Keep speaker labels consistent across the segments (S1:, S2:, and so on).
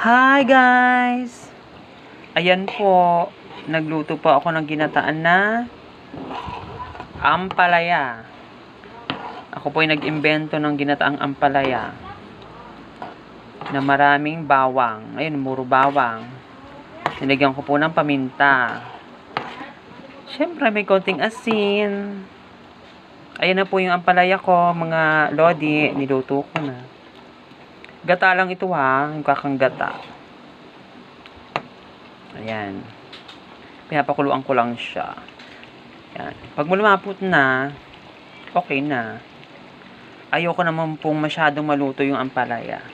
S1: Hi guys! Ayan po, nagluto po ako ng ginataan na ampalaya. Ako po ay nag-imbento ng ginataang ampalaya na maraming bawang. Ayun, muro bawang. Nilagyan ko po ng paminta. Siyempre, may konting asin. Ayan na po yung ampalaya ko, mga lodi. Niluto ko na. Gata lang ito ha, yung kakang gata. Ayan. Pinapakuluan ko lang siya. Ayan. Pag lumapot na, okay na. Ayoko naman pong masyadong maluto yung ampalaya.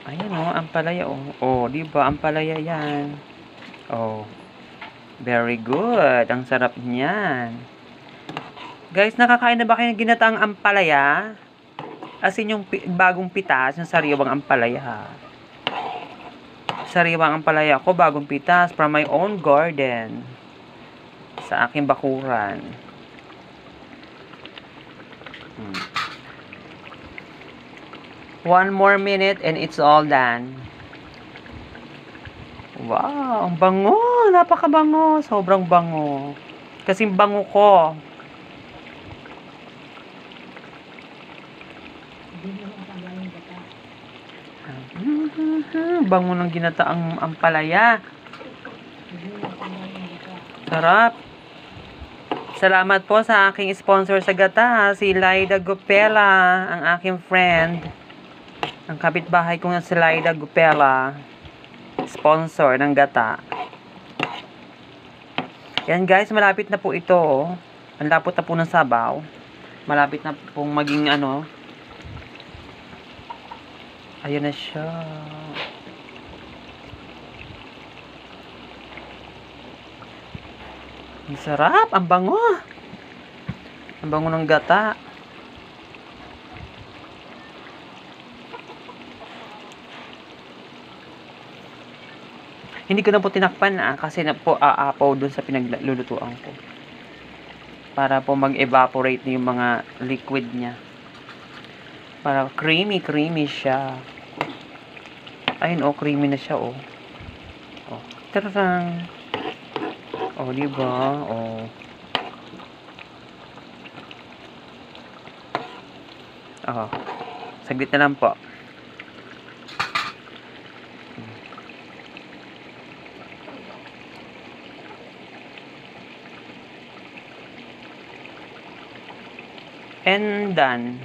S1: Ayan o, ampalaya o. O, diba, ampalaya yan. Oh, very good. Ang sarap niyan. Guys, nakakain na ba kayo ng ginataang ampalaya? As in yung bagong pitas, yung sariwang ampalaya. Sariwang ampalaya ko, bagong pitas from my own garden. Sa aking bakuran. One more minute and it's all done. Wow, ang bango. Napakabango. Sobrang bango. Kasing bango ko. Bango ng ginataang ampalaya. Sarap. Salamat po sa aking sponsor sa gata, si Laida Gupela, ang aking friend. Ang kapitbahay ko na si Laida Gupela, sponsor ng gata. Yan guys, malapit na po ito. Ang lapot na po ng sabaw. Malapit na pong maging ano. Ayan na siya. Ang sarap, ang bango. Ang bango ng gata. Hindi ko na po tinakpan kasi na po aapaw dun sa pinaglulutuan ko. Para po mag-evaporate na yung mga liquid niya. Para creamy siya. Ayun oh, creamy na siya oh. Oh, tarang. Oh, diba? Oh. Oh. Saglit na lang po. And done.